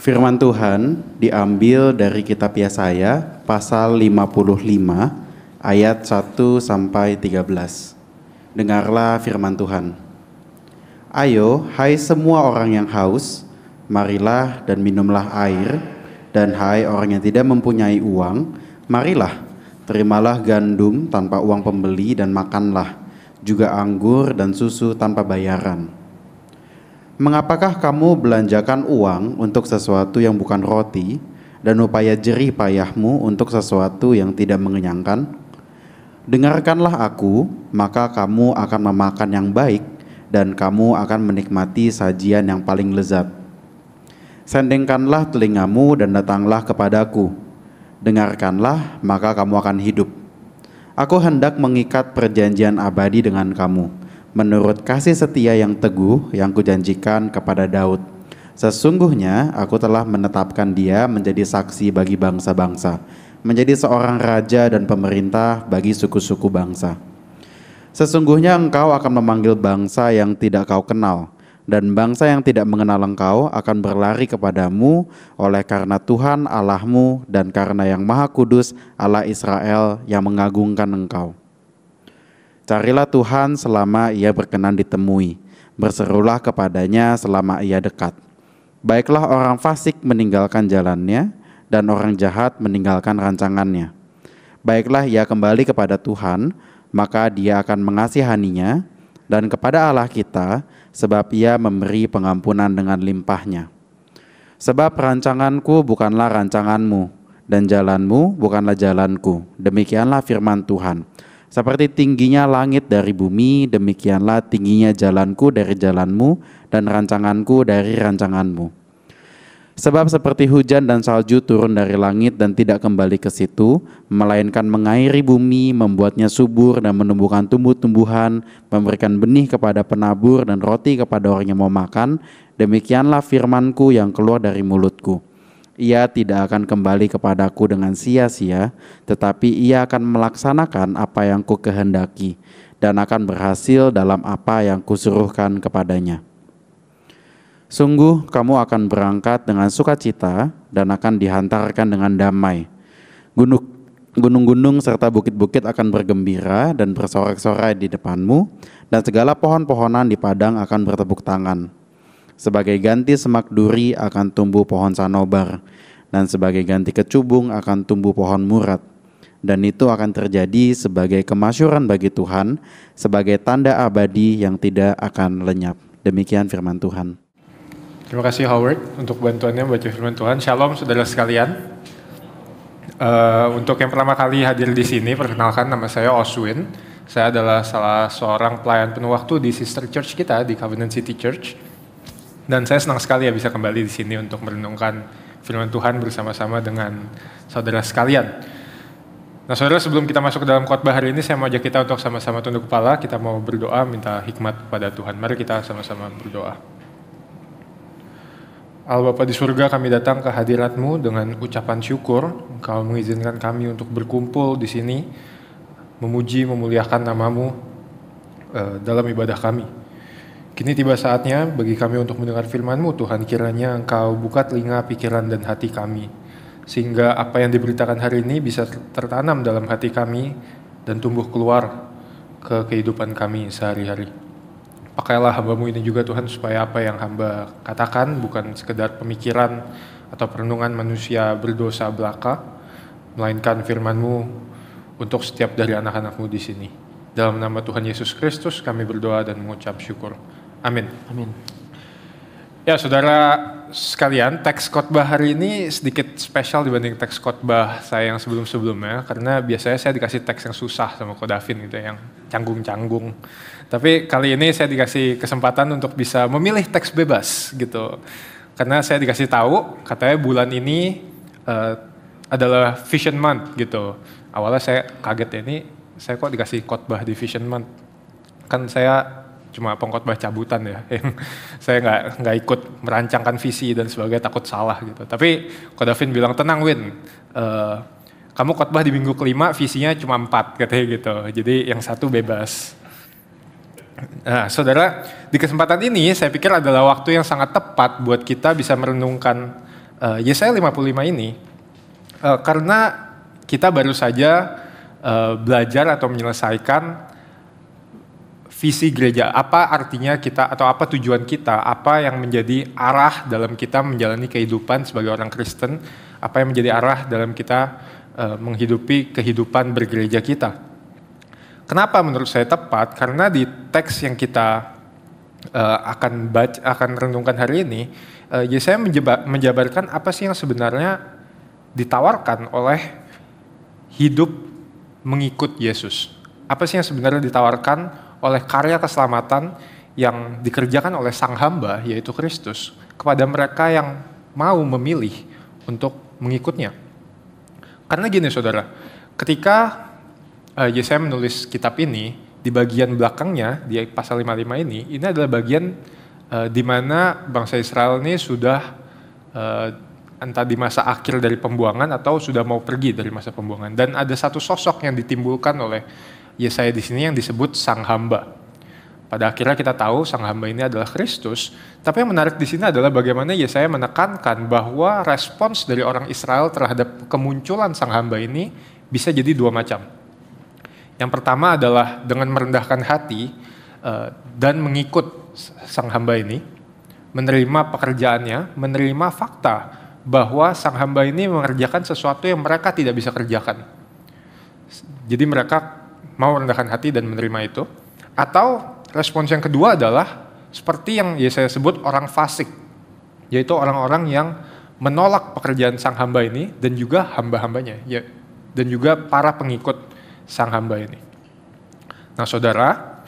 Firman Tuhan diambil dari kitab Yesaya pasal 55 ayat 1 sampai 13. Dengarlah firman Tuhan. Ayo, hai semua orang yang haus, marilah dan minumlah air, dan hai orang yang tidak mempunyai uang, marilah, terimalah gandum tanpa uang pembeli dan makanlah, juga anggur dan susu tanpa bayaran. Mengapakah kamu belanjakan uang untuk sesuatu yang bukan roti, dan upaya jerih payahmu untuk sesuatu yang tidak mengenyangkan? Dengarkanlah aku, maka kamu akan memakan yang baik, dan kamu akan menikmati sajian yang paling lezat. Sendengkanlah telingamu dan datanglah kepadaku. Dengarkanlah, maka kamu akan hidup. Aku hendak mengikat perjanjian abadi dengan kamu, menurut kasih setia yang teguh yang kujanjikan kepada Daud. Sesungguhnya aku telah menetapkan dia menjadi saksi bagi bangsa-bangsa, menjadi seorang raja dan pemerintah bagi suku-suku bangsa. Sesungguhnya engkau akan memanggil bangsa yang tidak kau kenal, dan bangsa yang tidak mengenal engkau akan berlari kepadamu oleh karena Tuhan Allahmu dan karena yang Maha Kudus Allah Israel yang mengagungkan engkau. Carilah Tuhan selama ia berkenan ditemui, berserulah kepadanya selama ia dekat. Baiklah orang fasik meninggalkan jalannya, dan orang jahat meninggalkan rancangannya. Baiklah ia kembali kepada Tuhan, maka dia akan mengasihaninya, dan kepada Allah kita, sebab ia memberi pengampunan dengan limpahnya. Sebab rancanganku bukanlah rancanganmu, dan jalanmu bukanlah jalanku. Demikianlah firman Tuhan. Seperti tingginya langit dari bumi, demikianlah tingginya jalanku dari jalanmu, dan rancanganku dari rancanganmu. Sebab seperti hujan dan salju turun dari langit dan tidak kembali ke situ, melainkan mengairi bumi, membuatnya subur dan menumbuhkan tumbuh-tumbuhan, memberikan benih kepada penabur dan roti kepada orang yang mau makan, demikianlah firmanku yang keluar dari mulutku. Ia tidak akan kembali kepadaku dengan sia-sia, tetapi ia akan melaksanakan apa yang ku kehendaki, dan akan berhasil dalam apa yang kusuruhkan kepadanya. Sungguh kamu akan berangkat dengan sukacita dan akan dihantarkan dengan damai. Gunung-gunung serta bukit-bukit akan bergembira dan bersorak-sorai di depanmu, dan segala pohon-pohonan di padang akan bertepuk tangan. Sebagai ganti semak duri akan tumbuh pohon sanobar, dan sebagai ganti kecubung akan tumbuh pohon murad. Dan itu akan terjadi sebagai kemasyhuran bagi Tuhan, sebagai tanda abadi yang tidak akan lenyap. Demikian firman Tuhan. Terima kasih Howard untuk bantuannya membaca firman Tuhan. Shalom saudara sekalian. Untuk yang pertama kali hadir di sini, perkenalkan nama saya Oswin. Saya adalah salah seorang pelayan penuh waktu di sister church kita di Covenant City Church. Dan saya senang sekali ya bisa kembali di sini untuk merenungkan firman Tuhan bersama-sama dengan saudara sekalian. Nah saudara, sebelum kita masuk ke dalam khotbah hari ini, saya mau ajak kita untuk sama-sama tunduk kepala. Kita mau berdoa minta hikmat kepada Tuhan. Mari kita sama-sama berdoa. Allah Bapa di surga, kami datang ke hadirat-Mu dengan ucapan syukur. Engkau mengizinkan kami untuk berkumpul di sini, memuji, memuliakan nama-Mu dalam ibadah kami. Kini tiba saatnya bagi kami untuk mendengar firman-Mu, Tuhan. Kiranya Engkau buka telinga, pikiran, dan hati kami, sehingga apa yang diberitakan hari ini bisa tertanam dalam hati kami dan tumbuh keluar ke kehidupan kami sehari-hari. Pakailah hamba-Mu ini juga Tuhan, supaya apa yang hamba katakan bukan sekedar pemikiran atau perenungan manusia berdosa belaka, melainkan firman-Mu untuk setiap dari anak-anak-Mu di sini. Dalam nama Tuhan Yesus Kristus kami berdoa dan mengucap syukur. Amin. Amin. Ya saudara sekalian, teks khotbah hari ini sedikit spesial dibanding teks khotbah saya yang sebelum-sebelumnya, karena biasanya saya dikasih teks yang susah sama Ko Davin gitu, yang canggung-canggung. Tapi kali ini saya dikasih kesempatan untuk bisa memilih teks bebas gitu. Karena saya dikasih tahu katanya bulan ini adalah Vision Month gitu. Awalnya saya kaget ya, ini saya kok dikasih khotbah di Vision Month. Kan saya cuma pengkhotbah cabutan ya, yang saya nggak ikut merancangkan visi dan sebagainya, takut salah gitu. Tapi Ko Davin bilang, tenang Win, kamu khotbah di minggu kelima, visinya cuma 4 katanya gitu. Jadi yang satu bebas. Nah, saudara, di kesempatan ini saya pikir adalah waktu yang sangat tepat buat kita bisa merenungkan Yesaya 55 ini, karena kita baru saja belajar atau menyelesaikan visi gereja, apa artinya kita atau apa tujuan kita, apa yang menjadi arah dalam kita menjalani kehidupan sebagai orang Kristen, apa yang menjadi arah dalam kita menghidupi kehidupan bergereja kita. Kenapa menurut saya tepat? Karena di teks yang kita akan renungkan hari ini, Yesaya menjabarkan apa sih yang sebenarnya ditawarkan oleh hidup mengikut Yesus. Apa sih yang sebenarnya ditawarkan oleh karya keselamatan yang dikerjakan oleh Sang Hamba, yaitu Kristus, kepada mereka yang mau memilih untuk mengikutnya. Karena gini saudara, ketika Yesaya menulis kitab ini, di bagian belakangnya, di pasal 55 ini adalah bagian di mana bangsa Israel ini sudah entah di masa akhir dari pembuangan atau sudah mau pergi dari masa pembuangan. Dan ada satu sosok yang ditimbulkan oleh Yesaya di sini yang disebut Sang Hamba. Pada akhirnya kita tahu Sang Hamba ini adalah Kristus, tapi yang menarik di sini adalah bagaimana Yesaya menekankan bahwa respons dari orang Israel terhadap kemunculan Sang Hamba ini bisa jadi dua macam. Yang pertama adalah dengan merendahkan hati dan mengikut Sang Hamba ini, menerima pekerjaannya, menerima fakta bahwa Sang Hamba ini mengerjakan sesuatu yang mereka tidak bisa kerjakan. Jadi mereka mau merendahkan hati dan menerima itu. Atau respons yang kedua adalah seperti yang Yesaya sebut orang fasik, yaitu orang-orang yang menolak pekerjaan Sang Hamba ini dan juga hamba-hambanya, dan juga para pengikut Sang Hamba ini. Nah saudara,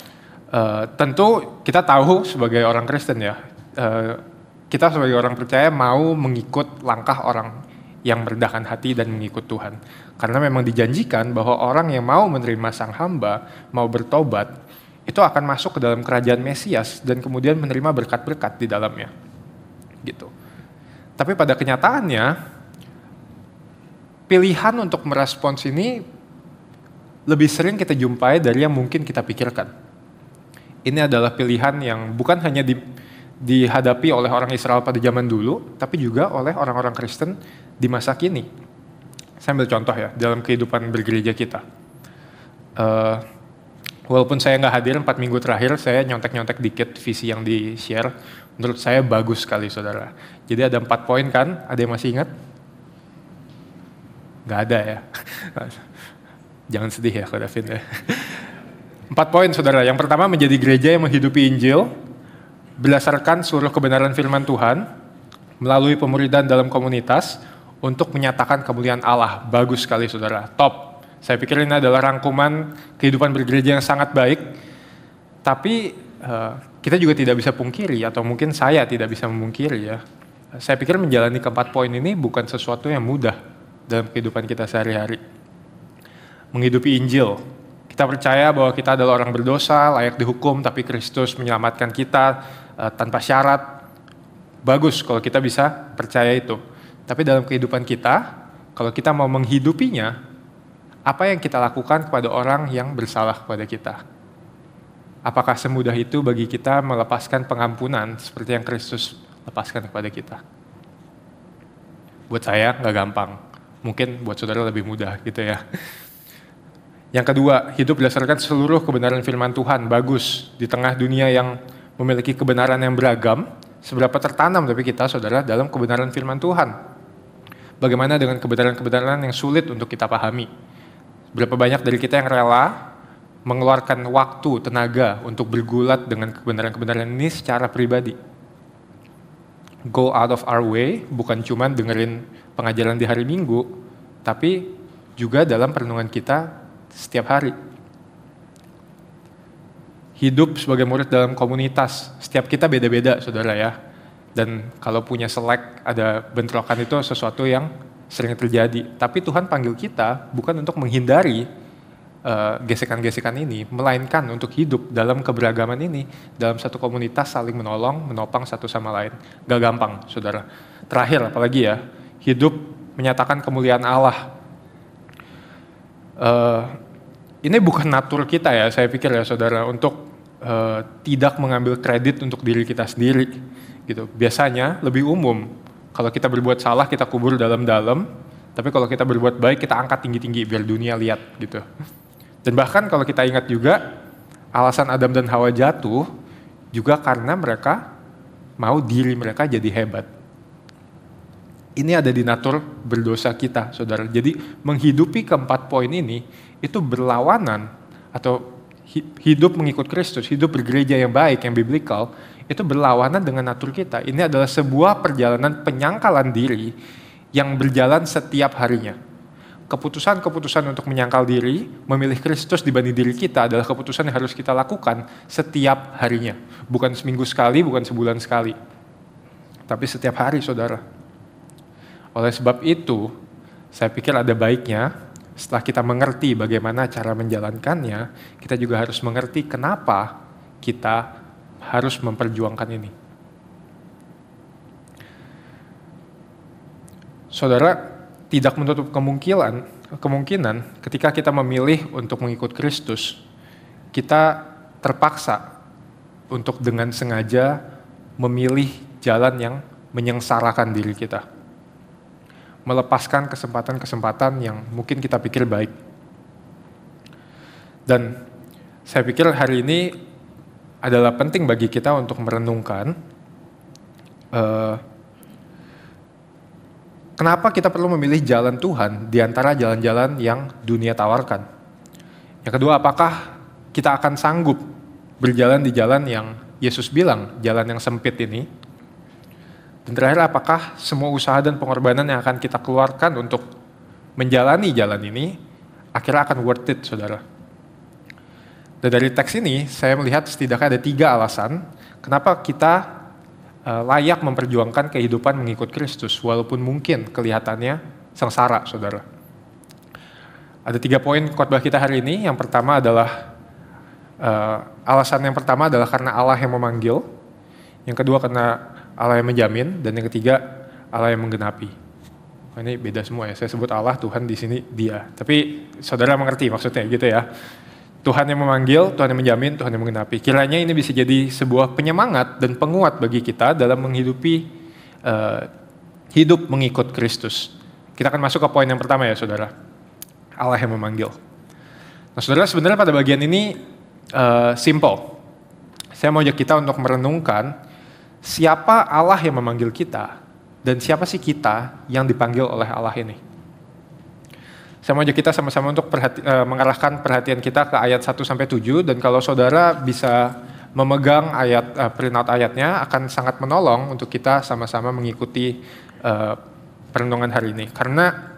tentu kita tahu sebagai orang Kristen ya, kita sebagai orang percaya mau mengikut langkah orang yang merendahkan hati dan mengikut Tuhan. Karena memang dijanjikan bahwa orang yang mau menerima Sang Hamba, mau bertobat, itu akan masuk ke dalam kerajaan Mesias dan kemudian menerima berkat-berkat di dalamnya. Gitu. Tapi pada kenyataannya, pilihan untuk merespons ini lebih sering kita jumpai dari yang mungkin kita pikirkan. Ini adalah pilihan yang bukan hanya dihadapi oleh orang Israel pada zaman dulu, tapi juga oleh orang-orang Kristen di masa kini. Saya ambil contoh ya, dalam kehidupan bergereja kita. Walaupun saya nggak hadir 4 minggu terakhir, saya nyontek-nyontek dikit visi yang di-share. Menurut saya bagus sekali saudara. Jadi ada 4 poin kan, ada yang masih ingat? Nggak ada ya. Jangan sedih ya Kak David ya. 4 poin saudara. Yang pertama, menjadi gereja yang menghidupi Injil berdasarkan seluruh kebenaran firman Tuhan melalui pemuridan dalam komunitas untuk menyatakan kemuliaan Allah. Bagus sekali saudara, top. Saya pikir ini adalah rangkuman kehidupan bergereja yang sangat baik. Tapi kita juga tidak bisa pungkiri, atau mungkin saya tidak bisa memungkiri ya. Saya pikir menjalani keempat poin ini bukan sesuatu yang mudah dalam kehidupan kita sehari-hari. Menghidupi Injil. Kita percaya bahwa kita adalah orang berdosa, layak dihukum, tapi Kristus menyelamatkan kita tanpa syarat. Bagus kalau kita bisa percaya itu. Tapi dalam kehidupan kita, kalau kita mau menghidupinya, apa yang kita lakukan kepada orang yang bersalah kepada kita? Apakah semudah itu bagi kita melepaskan pengampunan seperti yang Kristus lepaskan kepada kita? Buat saya nggak gampang. Mungkin buat saudara lebih mudah gitu ya. Yang kedua, hidup berdasarkan seluruh kebenaran firman Tuhan. Bagus, di tengah dunia yang memiliki kebenaran yang beragam, seberapa tertanam tapi kita saudara dalam kebenaran firman Tuhan. Bagaimana dengan kebenaran-kebenaran yang sulit untuk kita pahami? Berapa banyak dari kita yang rela mengeluarkan waktu, tenaga untuk bergulat dengan kebenaran-kebenaran ini secara pribadi? Go out of our way, bukan cuma dengerin pengajaran di hari Minggu, tapi juga dalam perenungan kita setiap hari. Hidup sebagai murid dalam komunitas, setiap kita beda-beda saudara ya. Dan kalau punya selek, ada bentrokan itu sesuatu yang sering terjadi. Tapi Tuhan panggil kita bukan untuk menghindari gesekan-gesekan ini, melainkan untuk hidup dalam keberagaman ini, dalam satu komunitas saling menolong, menopang satu sama lain. Gak gampang saudara. Terakhir apalagi ya, hidup menyatakan kemuliaan Allah. Ini bukan natur kita ya, saya pikir ya saudara, untuk tidak mengambil kredit untuk diri kita sendiri gitu. Biasanya lebih umum Kalau kita berbuat salah, kita kubur dalam-dalam. Tapi kalau kita berbuat baik, kita angkat tinggi-tinggi biar dunia lihat gitu. Dan bahkan kalau kita ingat juga, alasan Adam dan Hawa jatuh juga karena mereka mau diri mereka jadi hebat. Ini ada di natur berdosa kita, saudara. Jadi menghidupi keempat poin ini, itu berlawanan atau hidup mengikut Kristus, hidup bergereja yang baik, yang biblikal, itu berlawanan dengan natur kita. Ini adalah sebuah perjalanan penyangkalan diri yang berjalan setiap harinya. Keputusan-keputusan untuk menyangkal diri, memilih Kristus dibanding diri kita adalah keputusan yang harus kita lakukan setiap harinya. Bukan seminggu sekali, bukan sebulan sekali. Tapi setiap hari, saudara. Oleh sebab itu, saya pikir ada baiknya setelah kita mengerti bagaimana cara menjalankannya, kita juga harus mengerti kenapa kita harus memperjuangkan ini. Saudara, tidak menutup kemungkinan ketika kita memilih untuk mengikut Kristus, kita terpaksa untuk dengan sengaja memilih jalan yang menyengsarakan diri kita. Melepaskan kesempatan-kesempatan yang mungkin kita pikir baik. Dan saya pikir hari ini adalah penting bagi kita untuk merenungkan kenapa kita perlu memilih jalan Tuhan di antara jalan-jalan yang dunia tawarkan. Yang kedua, apakah kita akan sanggup berjalan di jalan yang Yesus bilang, jalan yang sempit ini? Dan terakhir, apakah semua usaha dan pengorbanan yang akan kita keluarkan untuk menjalani jalan ini akhirnya akan worth it, saudara? Dan dari teks ini, saya melihat setidaknya ada 3 alasan kenapa kita layak memperjuangkan kehidupan mengikut Kristus, walaupun mungkin kelihatannya sengsara, saudara. Ada 3 poin khotbah kita hari ini. Yang pertama adalah, alasan yang pertama adalah karena Allah yang memanggil. Yang kedua karena Allah yang menjamin, dan yang ketiga Allah yang menggenapi. Oh, ini beda semua ya, saya sebut Allah, Tuhan di sini dia. Tapi saudara mengerti maksudnya gitu ya. Tuhan yang memanggil, Tuhan yang menjamin, Tuhan yang menggenapi. Kiranya ini bisa jadi sebuah penyemangat dan penguat bagi kita dalam menghidupi hidup mengikut Kristus. Kita akan masuk ke poin yang pertama ya saudara. Allah yang memanggil. Nah saudara, sebenarnya pada bagian ini simple. Saya mau ajak kita untuk merenungkan siapa Allah yang memanggil kita, dan siapa sih kita yang dipanggil oleh Allah ini. Saya mau ajak kita sama-sama untuk mengarahkan perhatian kita ke ayat 1-7, dan kalau saudara bisa memegang printout ayatnya, akan sangat menolong untuk kita sama-sama mengikuti perenungan hari ini. Karena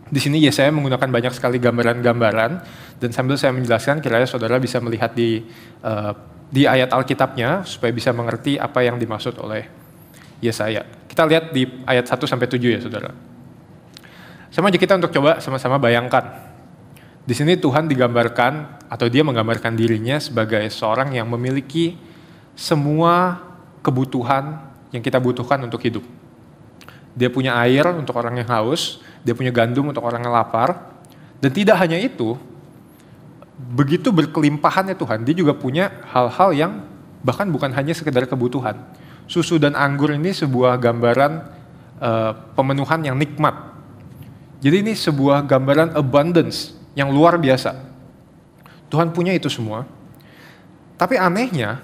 di sini Yesaya menggunakan banyak sekali gambaran-gambaran, dan sambil saya menjelaskan, kiranya saudara bisa melihat di ayat Alkitabnya supaya bisa mengerti apa yang dimaksud oleh Yesaya. Kita lihat di ayat 1-7 ya saudara. Saya mau ajak kita untuk coba sama-sama bayangkan. Di sini Tuhan digambarkan atau dia menggambarkan dirinya sebagai seorang yang memiliki semua kebutuhan yang kita butuhkan untuk hidup. Dia punya air untuk orang yang haus, dia punya gandum untuk orang yang lapar, dan tidak hanya itu, begitu berkelimpahannya Tuhan, dia juga punya hal-hal yang bahkan bukan hanya sekedar kebutuhan. Susu dan anggur ini sebuah gambaran pemenuhan yang nikmat. Jadi ini sebuah gambaran abundance yang luar biasa. Tuhan punya itu semua. Tapi anehnya,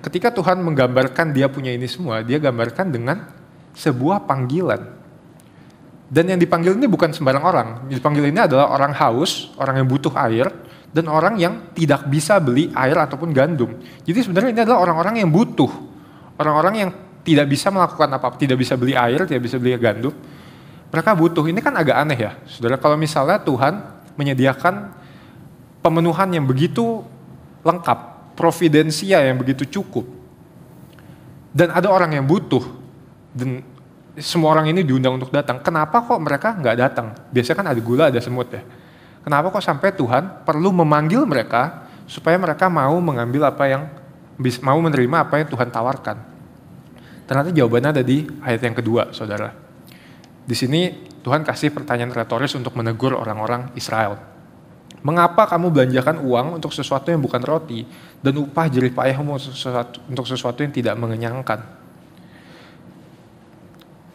ketika Tuhan menggambarkan dia punya ini semua, dia gambarkan dengan sebuah panggilan. Dan yang dipanggil ini bukan sembarang orang. Yang dipanggil ini adalah orang haus, orang yang butuh air, dan orang yang tidak bisa beli air ataupun gandum. Jadi sebenarnya ini adalah orang-orang yang butuh. Orang-orang yang tidak bisa melakukan apa-apa, tidak bisa beli air, tidak bisa beli gandum. Mereka butuh. Ini kan agak aneh ya, saudara. Kalau misalnya Tuhan menyediakan pemenuhan yang begitu lengkap, providensia yang begitu cukup, dan ada orang yang butuh, dan semua orang ini diundang untuk datang. Kenapa kok mereka nggak datang? Biasanya kan ada gula, ada semut ya. Kenapa kok sampai Tuhan perlu memanggil mereka supaya mereka mau mengambil mau menerima apa yang Tuhan tawarkan? Ternyata jawabannya ada di ayat yang kedua, saudara. Di sini Tuhan kasih pertanyaan retoris untuk menegur orang-orang Israel. Mengapa kamu belanjakan uang untuk sesuatu yang bukan roti, dan upah jerih payahmu untuk sesuatu yang tidak mengenyangkan?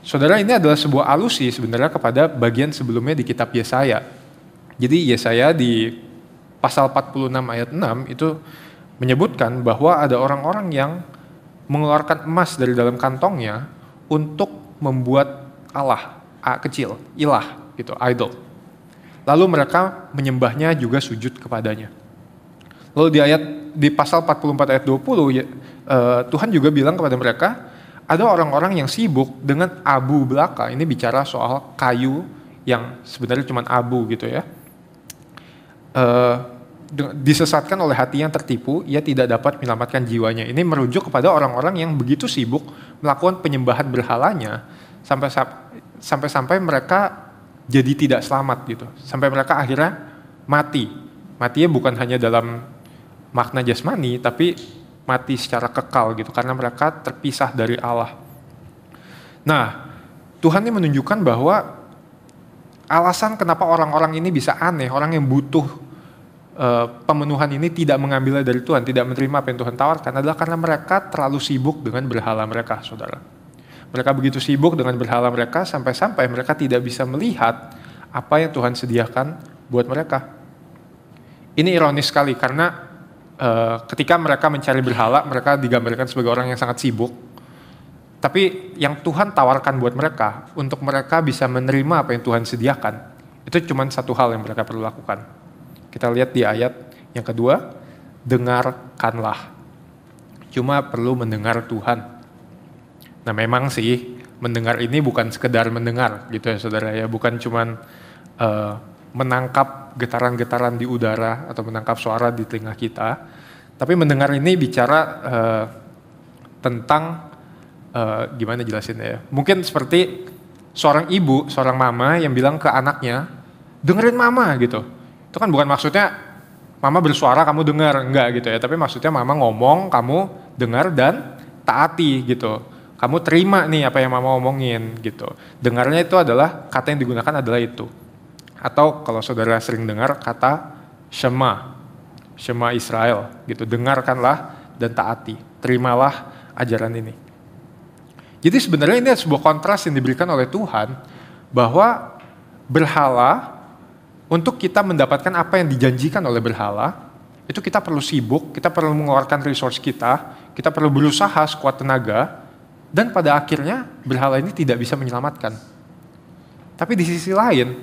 Saudara, ini adalah sebuah alusi sebenarnya kepada bagian sebelumnya di kitab Yesaya. Jadi Yesaya di pasal 46 ayat 6 itu menyebutkan bahwa ada orang-orang yang mengeluarkan emas dari dalam kantongnya untuk membuat Allah, kecil, ilah, gitu, idol. Lalu mereka menyembahnya juga sujud kepadanya. Lalu di pasal 44 ayat 20, Tuhan juga bilang kepada mereka, ada orang-orang yang sibuk dengan abu belaka. Ini bicara soal kayu yang sebenarnya cuma abu gitu ya. Disesatkan oleh hati yang tertipu, ia tidak dapat menyelamatkan jiwanya. Ini merujuk kepada orang-orang yang begitu sibuk melakukan penyembahan berhalanya sampai mereka jadi tidak selamat gitu. Sampai mereka akhirnya mati. Matinya bukan hanya dalam makna jasmani, tapi mati secara kekal gitu, karena mereka terpisah dari Allah. Nah, Tuhan ini menunjukkan bahwa alasan kenapa orang-orang ini bisa aneh, orang yang butuh pemenuhan ini tidak mengambilnya dari Tuhan, tidak menerima apa yang Tuhan tawarkan, adalah karena mereka terlalu sibuk dengan berhala mereka, saudara. Mereka begitu sibuk dengan berhala mereka sampai-sampai mereka tidak bisa melihat apa yang Tuhan sediakan buat mereka. Ini ironis sekali karena ketika mereka mencari berhala, mereka digambarkan sebagai orang yang sangat sibuk. Tapi yang Tuhan tawarkan buat mereka, untuk mereka bisa menerima apa yang Tuhan sediakan, itu cuma satu hal yang mereka perlu lakukan. Kita lihat di ayat yang kedua, dengarkanlah. Cuma perlu mendengar Tuhan. Nah memang sih, mendengar ini bukan sekedar mendengar gitu ya saudara ya, bukan cuma menangkap getaran-getaran di udara atau menangkap suara di telinga kita. Tapi mendengar ini bicara tentang gimana jelasinnya ya. Mungkin seperti seorang ibu, seorang mama yang bilang ke anaknya, dengerin mama gitu. Itu kan bukan maksudnya mama bersuara kamu dengar, enggak gitu ya. Tapi maksudnya mama ngomong, kamu dengar dan taati gitu. Kamu terima nih apa yang mama omongin gitu. Dengarnya itu adalah, kata yang digunakan adalah itu. Atau kalau saudara sering dengar kata Shema Israel gitu. Dengarkanlah dan taati. Terimalah ajaran ini. Jadi sebenarnya ini sebuah kontras yang diberikan oleh Tuhan bahwa berhala, untuk kita mendapatkan apa yang dijanjikan oleh berhala, itu kita perlu sibuk, kita perlu mengeluarkan resource kita perlu berusaha sekuat tenaga, dan pada akhirnya berhala ini tidak bisa menyelamatkan. Tapi di sisi lain,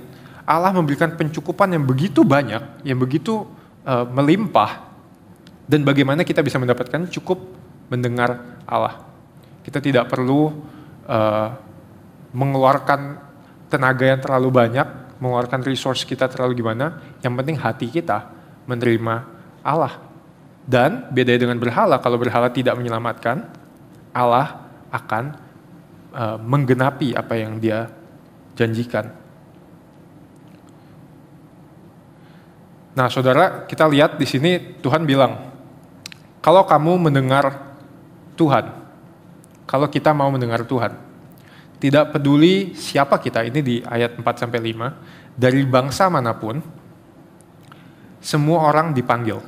Allah memberikan pencukupan yang begitu banyak, yang begitu melimpah, dan bagaimana kita bisa mendapatkan cukup mendengar Allah. Kita tidak perlu mengeluarkan tenaga yang terlalu banyak, mengeluarkan resource kita terlalu gimana, yang penting hati kita menerima Allah. Dan beda dengan berhala, kalau berhala tidak menyelamatkan, Allah akan menggenapi apa yang dia janjikan. Nah saudara, kita lihat di sini Tuhan bilang, kalau kamu mendengar Tuhan, kalau kita mau mendengar Tuhan, tidak peduli siapa kita, ini di ayat 4-5, dari bangsa manapun, semua orang dipanggil.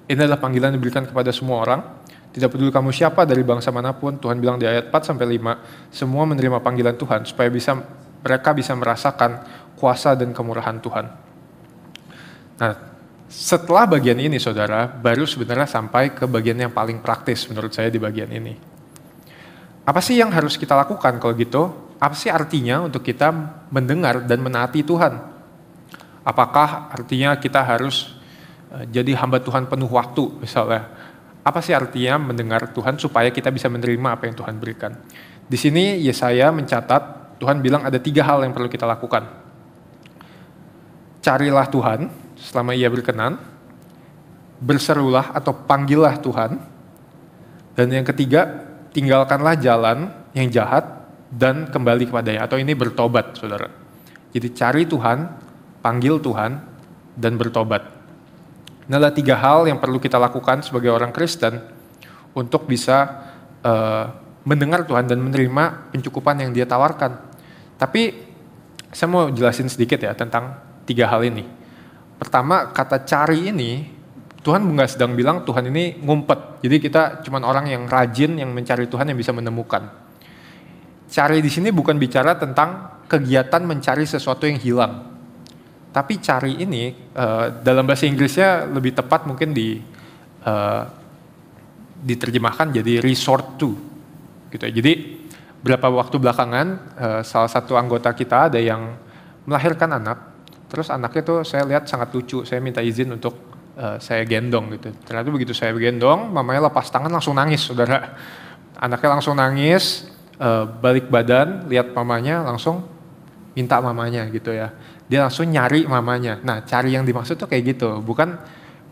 Ini adalah panggilan yang diberikan kepada semua orang, tidak peduli kamu siapa dari bangsa manapun, Tuhan bilang di ayat 4-5, semua menerima panggilan Tuhan, supaya mereka bisa merasakan kuasa dan kemurahan Tuhan. Nah, setelah bagian ini saudara, baru sebenarnya sampai ke bagian yang paling praktis menurut saya di bagian ini. Apa sih yang harus kita lakukan kalau gitu? Apa sih artinya untuk kita mendengar dan menaati Tuhan? Apakah artinya kita harus jadi hamba Tuhan penuh waktu misalnya? Apa sih artinya mendengar Tuhan supaya kita bisa menerima apa yang Tuhan berikan? Di sini Yesaya mencatat, Tuhan bilang ada 3 hal yang perlu kita lakukan. Carilah Tuhan selama ia berkenan, berserulah atau panggillah Tuhan, dan yang ketiga, tinggalkanlah jalan yang jahat dan kembali kepadanya, atau ini bertobat saudara. Jadi cari Tuhan, panggil Tuhan, dan bertobat. Ini adalah 3 hal yang perlu kita lakukan sebagai orang Kristen untuk bisa mendengar Tuhan dan menerima pencukupan yang dia tawarkan. Tapi saya mau jelasin sedikit ya tentang 3 hal ini. Pertama, kata cari ini, Tuhan nggak sedang bilang Tuhan ini ngumpet. Jadi kita cuma orang yang rajin, yang mencari Tuhan yang bisa menemukan. cari di sini bukan bicara tentang kegiatan mencari sesuatu yang hilang. Tapi cari ini dalam bahasa Inggrisnya lebih tepat mungkin diterjemahkan jadi resort to. Gitu ya. Jadi beberapa waktu belakangan salah satu anggota kita ada yang melahirkan anak. Terus anaknya tuh saya lihat sangat lucu. Saya minta izin untuk saya gendong gitu. Ternyata begitu saya gendong, mamanya lepas tangan langsung nangis, saudara. Anaknya langsung nangis. Balik badan, lihat mamanya, langsung minta mamanya gitu ya. Dia langsung nyari mamanya. Nah, cari yang dimaksud tuh kayak gitu. Bukan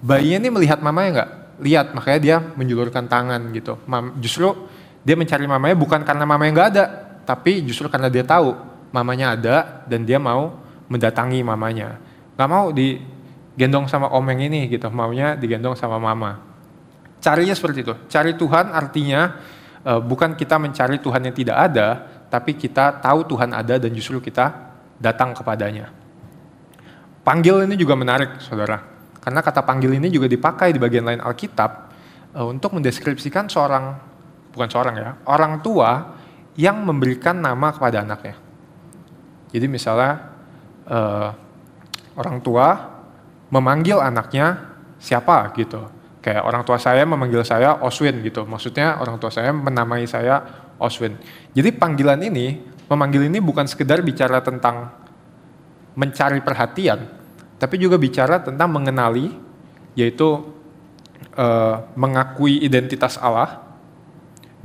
bayinya ini melihat mamanya nggak? Lihat, makanya dia menjulurkan tangan gitu. Justru dia mencari mamanya bukan karena mamanya nggak ada, tapi justru karena dia tahu mamanya ada dan dia mau mendatangi mamanya. Nggak mau digendong sama om yang ini gitu, maunya digendong sama mama. Carinya seperti itu. Cari Tuhan artinya bukan kita mencari Tuhan yang tidak ada, tapi kita tahu Tuhan ada dan justru kita datang kepadanya. Panggil ini juga menarik, saudara. Karena kata panggil ini juga dipakai di bagian lain Alkitab untuk mendeskripsikan orang tua yang memberikan nama kepada anaknya. Jadi misalnya orang tua memanggil anaknya siapa gitu. Kayak orang tua saya memanggil saya Oswin gitu. Maksudnya orang tua saya menamai saya Oswin. Jadi panggilan ini, memanggil ini bukan sekedar bicara tentang mencari perhatian, tapi juga bicara tentang mengenali, yaitu mengakui identitas Allah,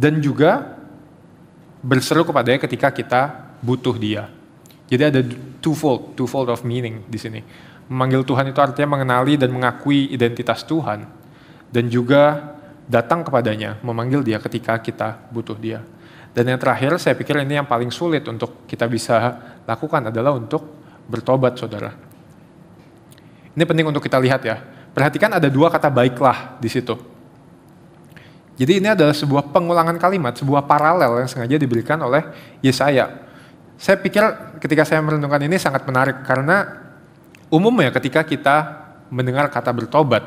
dan juga berseru kepadanya ketika kita butuh dia. Jadi ada twofold of meaning di sini. Memanggil Tuhan itu artinya mengenali dan mengakui identitas Tuhan, dan juga datang kepadanya, memanggil dia ketika kita butuh dia. Dan yang terakhir, saya pikir ini yang paling sulit untuk kita bisa lakukan adalah untuk bertobat, saudara. Ini penting untuk kita lihat ya. Perhatikan ada dua kata baiklah di situ. Jadi ini adalah sebuah pengulangan kalimat, sebuah paralel yang sengaja diberikan oleh Yesaya. Saya pikir ketika saya merenungkan ini sangat menarik, karena umumnya ketika kita mendengar kata bertobat,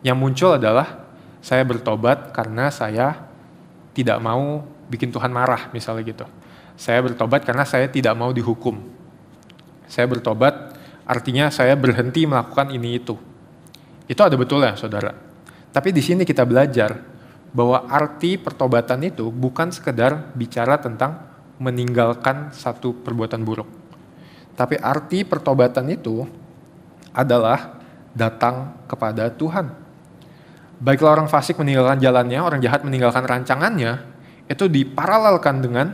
yang muncul adalah saya bertobat karena saya tidak mau bikin Tuhan marah, misalnya gitu. Saya bertobat karena saya tidak mau dihukum. Saya bertobat artinya saya berhenti melakukan ini itu. Itu ada betulnya, saudara. Tapi di sini kita belajar bahwa arti pertobatan itu bukan sekedar bicara tentang meninggalkan satu perbuatan buruk. Tapi arti pertobatan itu adalah datang kepada Tuhan. Baiklah orang fasik meninggalkan jalannya, orang jahat meninggalkan rancangannya, itu diparalelkan dengan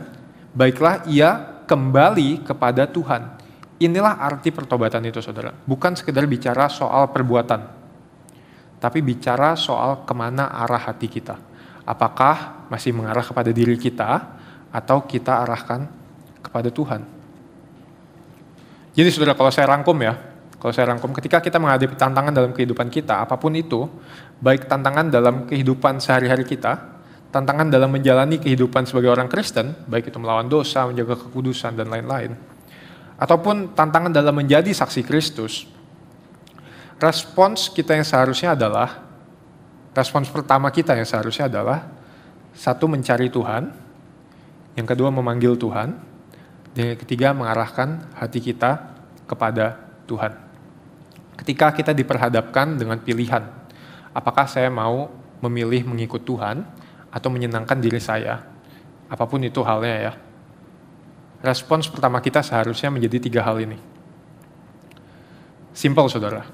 baiklah ia kembali kepada Tuhan. Inilah arti pertobatan itu, saudara. Bukan sekedar bicara soal perbuatan, tapi bicara soal kemana arah hati kita. Apakah masih mengarah kepada diri kita, atau kita arahkan kepada Tuhan. Jadi saudara, kalau saya rangkum, ketika kita menghadapi tantangan dalam kehidupan kita, apapun itu, baik tantangan dalam kehidupan sehari-hari kita, tantangan dalam menjalani kehidupan sebagai orang Kristen, baik itu melawan dosa, menjaga kekudusan, dan lain-lain, ataupun tantangan dalam menjadi saksi Kristus, respons pertama kita yang seharusnya adalah, satu, mencari Tuhan, yang kedua, memanggil Tuhan, dan yang ketiga, mengarahkan hati kita kepada Tuhan. Ketika kita diperhadapkan dengan pilihan, apakah saya mau memilih mengikut Tuhan atau menyenangkan diri saya, apapun itu halnya ya. Respons pertama kita seharusnya menjadi 3 hal ini. Simple, saudara.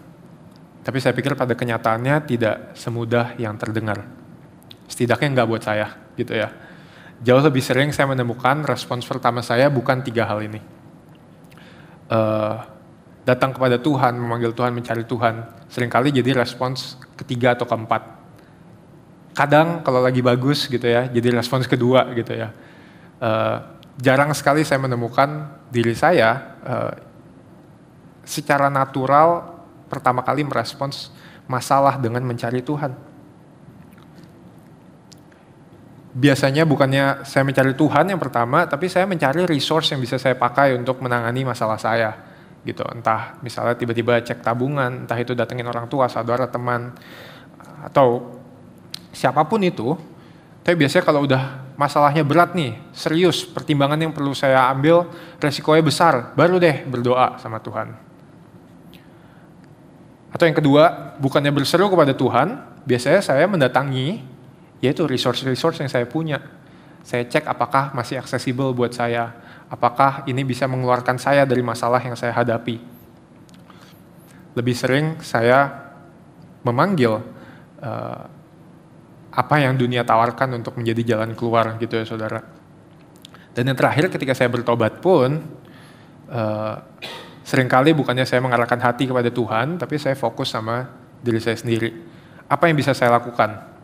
Tapi saya pikir pada kenyataannya tidak semudah yang terdengar. Setidaknya enggak buat saya, gitu ya. Jauh lebih sering saya menemukan respons pertama saya bukan 3 hal ini. Datang kepada Tuhan, memanggil Tuhan, mencari Tuhan, seringkali jadi respons ketiga atau keempat. Kadang kalau lagi bagus gitu ya, jadi respons kedua gitu ya. Jarang sekali saya menemukan diri saya secara natural pertama kali merespons masalah dengan mencari Tuhan. Biasanya bukannya saya mencari Tuhan yang pertama, tapi saya mencari resource yang bisa saya pakai untuk menangani masalah saya. Gitu, entah misalnya tiba-tiba cek tabungan, entah itu datengin orang tua, saudara, teman, atau siapapun itu. Tapi biasanya kalau udah masalahnya berat nih, serius, pertimbangan yang perlu saya ambil, resikonya besar, baru deh berdoa sama Tuhan. Atau yang kedua, bukannya berseru kepada Tuhan, biasanya saya mendatangi, yaitu resource-resource yang saya punya. Saya cek apakah masih aksesibel buat saya, apakah ini bisa mengeluarkan saya dari masalah yang saya hadapi. Lebih sering saya memanggil apa yang dunia tawarkan untuk menjadi jalan keluar gitu ya saudara. Dan yang terakhir ketika saya bertobat pun, seringkali bukannya saya mengarahkan hati kepada Tuhan, tapi saya fokus sama diri saya sendiri. Apa yang bisa saya lakukan?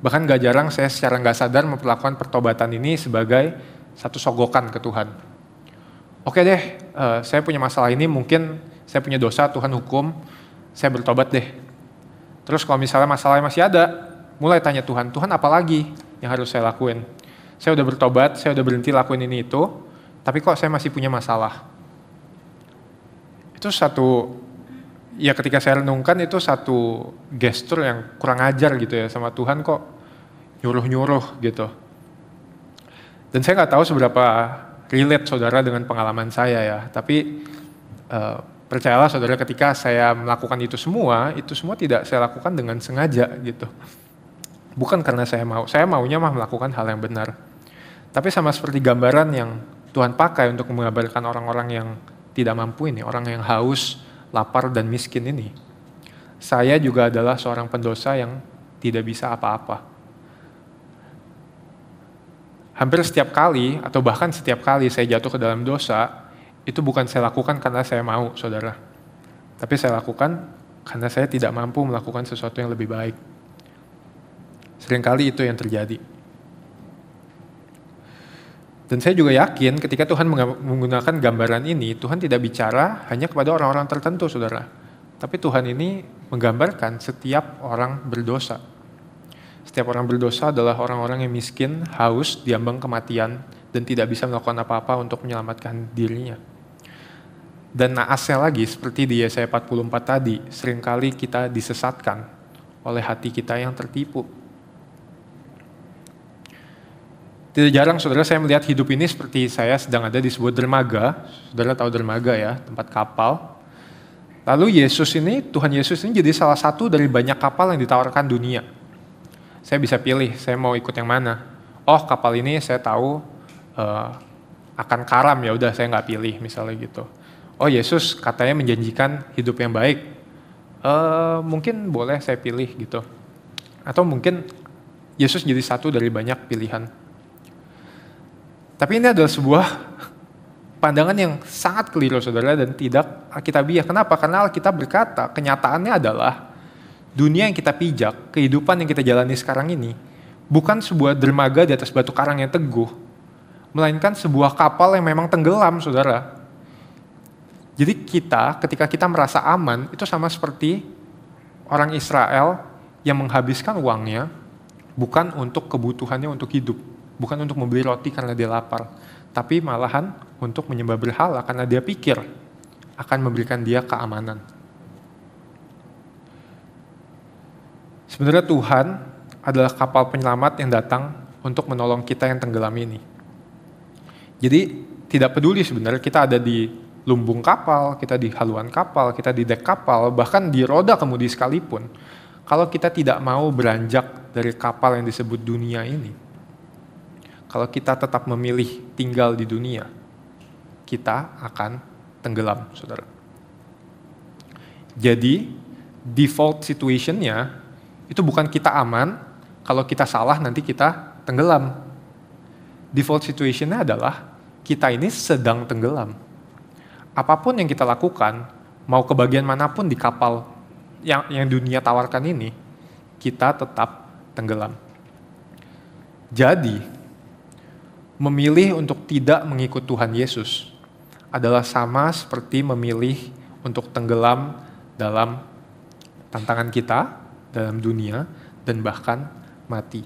Bahkan gak jarang saya secara gak sadar memperlakukan pertobatan ini sebagai satu sogokan ke Tuhan. Oke deh, saya punya masalah ini, mungkin saya punya dosa, Tuhan hukum, saya bertobat deh. Terus kalau misalnya masalahnya masih ada, mulai tanya Tuhan, Tuhan apa lagi yang harus saya lakuin? Saya udah bertobat, saya udah berhenti lakuin ini itu, tapi kok saya masih punya masalah? Itu satu, ya ketika saya renungkan itu satu gestur yang kurang ajar gitu ya sama Tuhan, kok nyuruh-nyuruh gitu. Dan saya nggak tahu seberapa relate saudara dengan pengalaman saya ya, tapi percayalah saudara, ketika saya melakukan itu semua tidak saya lakukan dengan sengaja gitu. Bukan karena saya maunya melakukan hal yang benar. Tapi sama seperti gambaran yang Tuhan pakai untuk menggambarkan orang-orang yang tidak mampu ini, orang yang haus, lapar dan miskin ini. Saya juga adalah seorang pendosa yang tidak bisa apa-apa. Hampir setiap kali, atau bahkan setiap kali saya jatuh ke dalam dosa, itu bukan saya lakukan karena saya mau, saudara. Tapi saya lakukan karena saya tidak mampu melakukan sesuatu yang lebih baik. Seringkali itu yang terjadi. Dan saya juga yakin ketika Tuhan menggunakan gambaran ini, Tuhan tidak bicara hanya kepada orang-orang tertentu, saudara. Tapi Tuhan ini menggambarkan setiap orang berdosa. Setiap orang berdosa adalah orang-orang yang miskin, haus, diambang kematian, dan tidak bisa melakukan apa-apa untuk menyelamatkan dirinya. Dan naasnya lagi, seperti di Yesaya 44 tadi, seringkali kita disesatkan oleh hati kita yang tertipu. Tidak jarang saudara saya melihat hidup ini seperti saya sedang ada di sebuah dermaga. Saudara tahu dermaga ya, tempat kapal. Lalu Tuhan Yesus ini jadi salah satu dari banyak kapal yang ditawarkan dunia. Saya bisa pilih, saya mau ikut yang mana. Oh, kapal ini saya tahu akan karam, ya udah saya nggak pilih misalnya gitu. Oh, Yesus katanya menjanjikan hidup yang baik. Mungkin boleh saya pilih gitu. Atau mungkin Yesus jadi satu dari banyak pilihan. Tapi ini adalah sebuah pandangan yang sangat keliru saudara dan tidak alkitabiah. Kenapa? Karena Alkitab berkata kenyataannya adalah dunia yang kita pijak, kehidupan yang kita jalani sekarang ini bukan sebuah dermaga di atas batu karang yang teguh, melainkan sebuah kapal yang memang tenggelam saudara. Jadi ketika kita merasa aman, itu sama seperti orang Israel yang menghabiskan uangnya bukan untuk kebutuhannya untuk hidup, bukan untuk membeli roti karena dia lapar, tapi malahan untuk menyembah berhala karena dia pikir akan memberikan dia keamanan. Sebenarnya Tuhan adalah kapal penyelamat yang datang untuk menolong kita yang tenggelam ini. Jadi tidak peduli sebenarnya kita ada di lumbung kapal, kita di haluan kapal, kita di dek kapal, bahkan di roda kemudi sekalipun. Kalau kita tidak mau beranjak dari kapal yang disebut dunia ini, kalau kita tetap memilih tinggal di dunia, kita akan tenggelam, saudara. Jadi, default situation-nya itu bukan kita aman, kalau kita salah nanti kita tenggelam. Default situation-nya adalah kita ini sedang tenggelam. Apapun yang kita lakukan, mau ke bagian manapun di kapal yang dunia tawarkan ini, kita tetap tenggelam. Jadi, memilih untuk tidak mengikut Tuhan Yesus adalah sama seperti memilih untuk tenggelam dalam tantangan kita, dalam dunia, dan bahkan mati.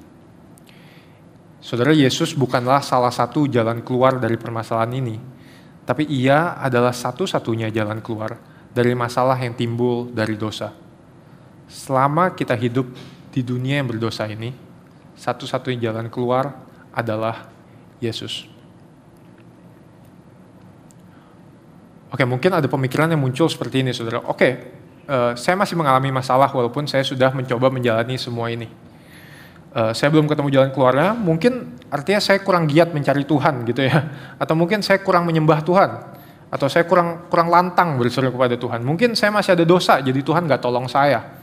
Saudara, Yesus bukanlah salah satu jalan keluar dari permasalahan ini, tapi ia adalah satu-satunya jalan keluar dari masalah yang timbul dari dosa. Selama kita hidup di dunia yang berdosa ini, satu-satunya jalan keluar adalah Yesus. Oke, mungkin ada pemikiran yang muncul seperti ini, saudara. Oke, saya masih mengalami masalah walaupun saya sudah mencoba menjalani semua ini. Saya belum ketemu jalan keluarnya, mungkin artinya saya kurang giat mencari Tuhan gitu ya. Atau mungkin saya kurang menyembah Tuhan. Atau saya kurang lantang berseru kepada Tuhan. Mungkin saya masih ada dosa, jadi Tuhan gak tolong saya.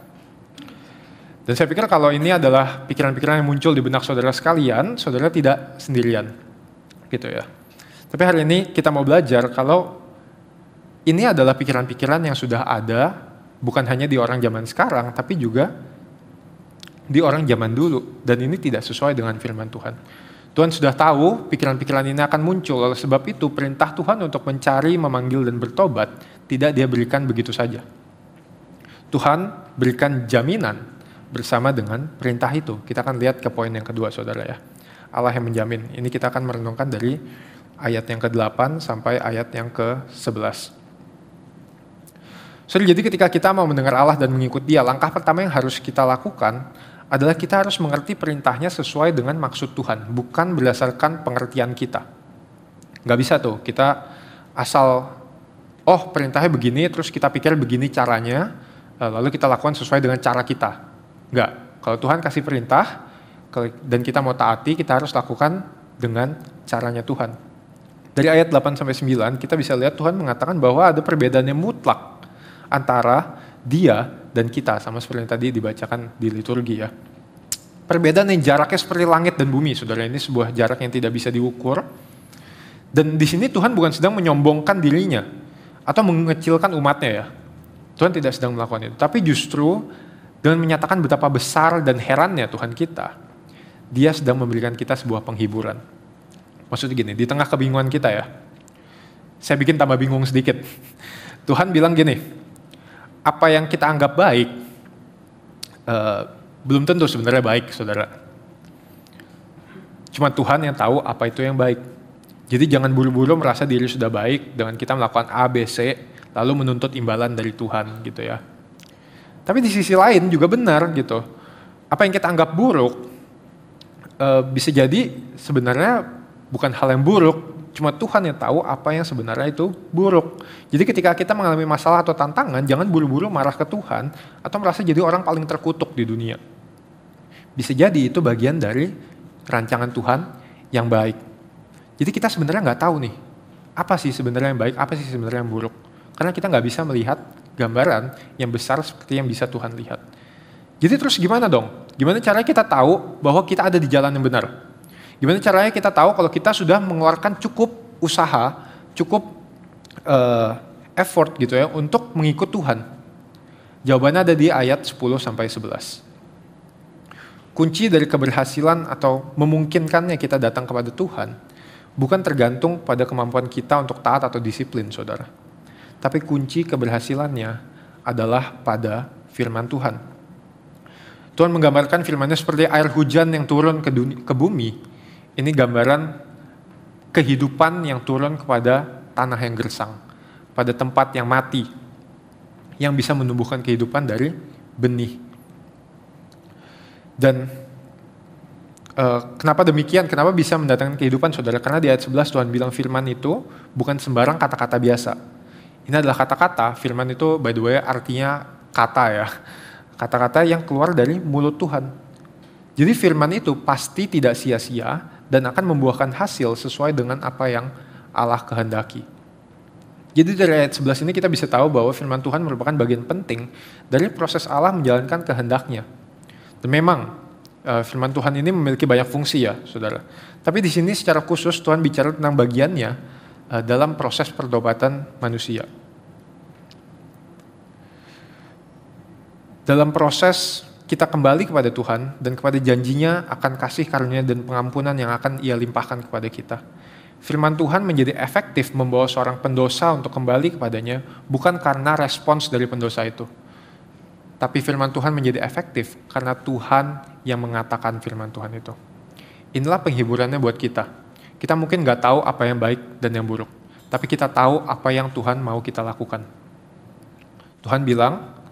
Dan saya pikir kalau ini adalah pikiran-pikiran yang muncul di benak saudara sekalian, saudara tidak sendirian. Gitu ya. Tapi hari ini kita mau belajar kalau ini adalah pikiran-pikiran yang sudah ada, bukan hanya di orang zaman sekarang, tapi juga di orang zaman dulu. Dan ini tidak sesuai dengan firman Tuhan. Tuhan sudah tahu pikiran-pikiran ini akan muncul, oleh sebab itu perintah Tuhan untuk mencari, memanggil, dan bertobat tidak dia berikan begitu saja. Tuhan berikan jaminan bersama dengan perintah itu. Kita akan lihat ke poin yang kedua, saudara ya. Allah yang menjamin. Ini kita akan merenungkan dari ayat yang ke-8 sampai ayat yang ke-11. Jadi ketika kita mau mendengar Allah dan mengikut Dia, langkah pertama yang harus kita lakukan adalah kita harus mengerti perintahnya sesuai dengan maksud Tuhan, bukan berdasarkan pengertian kita. Gak bisa tuh, kita asal, perintahnya begini, terus kita pikir begini caranya, lalu kita lakukan sesuai dengan cara kita. Enggak, kalau Tuhan kasih perintah, dan kita mau taati, kita harus lakukan dengan caranya Tuhan. Dari ayat 8-9, kita bisa lihat Tuhan mengatakan bahwa ada perbedaan yang mutlak antara Dia dan kita, sama seperti yang tadi dibacakan di liturgi ya. Perbedaan yang jaraknya seperti langit dan bumi, saudara. Ini sebuah jarak yang tidak bisa diukur. Dan di sini Tuhan bukan sedang menyombongkan dirinya atau mengecilkan umatnya ya. Tuhan tidak sedang melakukan itu. Tapi justru dengan menyatakan betapa besar dan herannya Tuhan kita, Dia sedang memberikan kita sebuah penghiburan. Maksudnya gini, di tengah kebingungan kita ya, saya bikin tambah bingung sedikit. Tuhan bilang gini, apa yang kita anggap baik, belum tentu sebenarnya baik, saudara. Cuma Tuhan yang tahu apa itu yang baik. Jadi jangan buru-buru merasa diri sudah baik dengan kita melakukan A, B, C, lalu menuntut imbalan dari Tuhan gitu ya. Tapi di sisi lain juga benar gitu. Apa yang kita anggap buruk, bisa jadi sebenarnya bukan hal yang buruk, cuma Tuhan yang tahu apa yang sebenarnya itu buruk. Jadi ketika kita mengalami masalah atau tantangan, jangan buru-buru marah ke Tuhan atau merasa jadi orang paling terkutuk di dunia. Bisa jadi itu bagian dari rancangan Tuhan yang baik. Jadi kita sebenarnya nggak tahu nih, apa sih sebenarnya yang baik, apa sih sebenarnya yang buruk. Karena kita nggak bisa melihat gambaran yang besar seperti yang bisa Tuhan lihat. Jadi terus gimana dong? Gimana caranya kita tahu bahwa kita ada di jalan yang benar? Gimana caranya kita tahu kalau kita sudah mengeluarkan cukup usaha, cukup effort gitu ya untuk mengikut Tuhan? Jawabannya ada di ayat 10-11. Kunci dari keberhasilan atau memungkinkannya kita datang kepada Tuhan bukan tergantung pada kemampuan kita untuk taat atau disiplin, saudara. Tapi kunci keberhasilannya adalah pada firman Tuhan. Tuhan menggambarkan firman-Nya seperti air hujan yang turun ke bumi. Ini gambaran kehidupan yang turun kepada tanah yang gersang, pada tempat yang mati, yang bisa menumbuhkan kehidupan dari benih. Dan kenapa demikian? Kenapa bisa mendatangkan kehidupan, saudara? Karena di ayat 11 Tuhan bilang firman itu bukan sembarang kata-kata biasa. Ini adalah kata-kata, firman itu by the way artinya kata ya. Kata-kata yang keluar dari mulut Tuhan. Jadi firman itu pasti tidak sia-sia dan akan membuahkan hasil sesuai dengan apa yang Allah kehendaki. Jadi dari ayat 11 ini kita bisa tahu bahwa firman Tuhan merupakan bagian penting dari proses Allah menjalankan kehendaknya. Dan memang firman Tuhan ini memiliki banyak fungsi ya, saudara. Tapi di sini secara khusus Tuhan bicara tentang bagiannya dalam proses pertobatan manusia. Dalam proses kita kembali kepada Tuhan dan kepada janjinya akan kasih karunia dan pengampunan yang akan Ia limpahkan kepada kita. Firman Tuhan menjadi efektif membawa seorang pendosa untuk kembali kepadanya bukan karena respons dari pendosa itu. Tapi firman Tuhan menjadi efektif karena Tuhan yang mengatakan firman Tuhan itu. Inilah penghiburannya buat kita. Kita mungkin gak tahu apa yang baik dan yang buruk. Tapi kita tahu apa yang Tuhan mau kita lakukan. Tuhan bilang,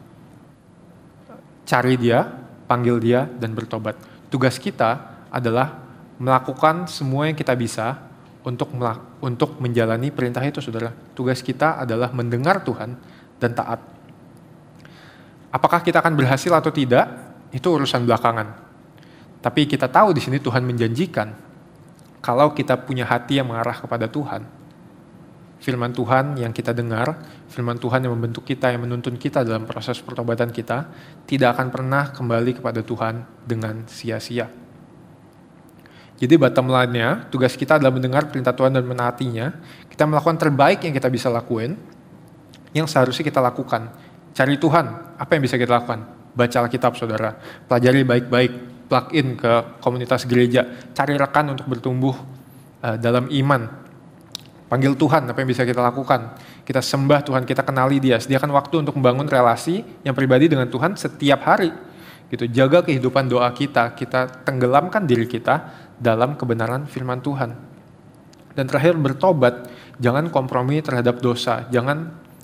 cari Dia, panggil Dia, dan bertobat. Tugas kita adalah melakukan semua yang kita bisa untuk menjalani perintah itu, saudara. Tugas kita adalah mendengar Tuhan dan taat. Apakah kita akan berhasil atau tidak, itu urusan belakangan. Tapi kita tahu di sini Tuhan menjanjikan, kalau kita punya hati yang mengarah kepada Tuhan, firman Tuhan yang kita dengar, firman Tuhan yang membentuk kita, yang menuntun kita dalam proses pertobatan kita, tidak akan pernah kembali kepada Tuhan dengan sia-sia. Jadi bottom line-nya, tugas kita adalah mendengar perintah Tuhan dan menaatinya. Kita melakukan terbaik yang kita bisa lakuin, yang seharusnya kita lakukan. Cari Tuhan, apa yang bisa kita lakukan? Baca Alkitab, saudara. Pelajari baik-baik, plug in ke komunitas gereja. Cari rekan untuk bertumbuh dalam iman. Panggil Tuhan, apa yang bisa kita lakukan? Kita sembah Tuhan, kita kenali Dia. Sediakan waktu untuk membangun relasi yang pribadi dengan Tuhan setiap hari. Gitu. Jaga kehidupan doa kita tenggelamkan diri kita dalam kebenaran firman Tuhan. Dan terakhir, bertobat, jangan kompromi terhadap dosa,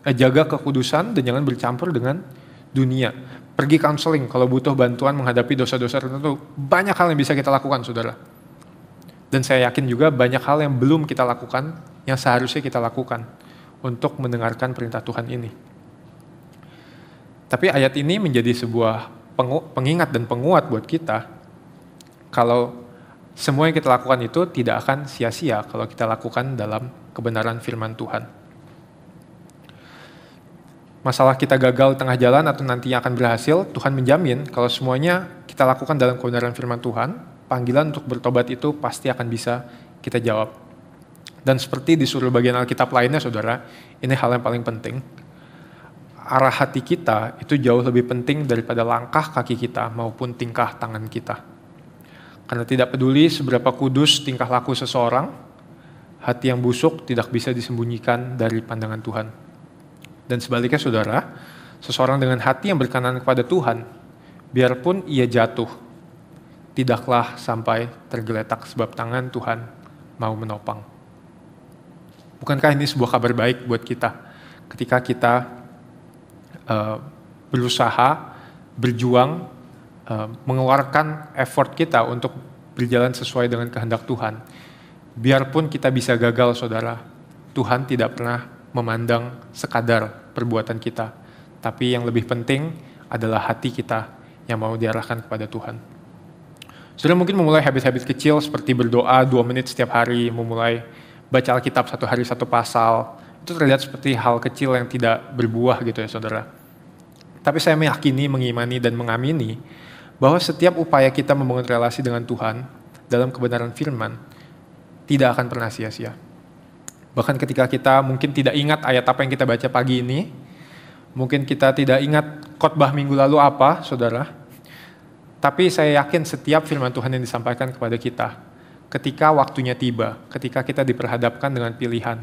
jaga kekudusan dan jangan bercampur dengan dunia. Pergi counseling kalau butuh bantuan menghadapi dosa-dosa tertentu. Banyak hal yang bisa kita lakukan, saudara. Dan saya yakin juga banyak hal yang belum kita lakukan, yang seharusnya kita lakukan untuk mendengarkan perintah Tuhan ini. Tapi ayat ini menjadi sebuah pengingat dan penguat buat kita, kalau semua yang kita lakukan itu tidak akan sia-sia kalau kita lakukan dalam kebenaran firman Tuhan. Masalah kita gagal tengah jalan atau nantinya akan berhasil, Tuhan menjamin kalau semuanya kita lakukan dalam kebenaran firman Tuhan, panggilan untuk bertobat itu pasti akan bisa kita jawab. Dan seperti di seluruh bagian Alkitab lainnya, saudara, ini hal yang paling penting. Arah hati kita itu jauh lebih penting daripada langkah kaki kita maupun tingkah tangan kita. Karena tidak peduli seberapa kudus tingkah laku seseorang, hati yang busuk tidak bisa disembunyikan dari pandangan Tuhan. Dan sebaliknya, saudara, seseorang dengan hati yang berkenan kepada Tuhan, biarpun ia jatuh, tidaklah sampai tergeletak sebab tangan Tuhan mau menopang. Bukankah ini sebuah kabar baik buat kita ketika kita berusaha, berjuang, mengeluarkan effort kita untuk berjalan sesuai dengan kehendak Tuhan. Biarpun kita bisa gagal, saudara, Tuhan tidak pernah memandang sekadar perbuatan kita. Tapi yang lebih penting adalah hati kita yang mau diarahkan kepada Tuhan. Saudara mungkin memulai habit-habit kecil seperti berdoa 2 menit setiap hari, memulai baca Alkitab 1 hari 1 pasal. Itu terlihat seperti hal kecil yang tidak berbuah gitu ya, saudara. Tapi saya meyakini, mengimani, dan mengamini bahwa setiap upaya kita membangun relasi dengan Tuhan dalam kebenaran firman tidak akan pernah sia-sia. Bahkan ketika kita mungkin tidak ingat ayat apa yang kita baca pagi ini, mungkin kita tidak ingat khotbah minggu lalu apa, saudara, tapi saya yakin setiap firman Tuhan yang disampaikan kepada kita, ketika waktunya tiba, ketika kita diperhadapkan dengan pilihan,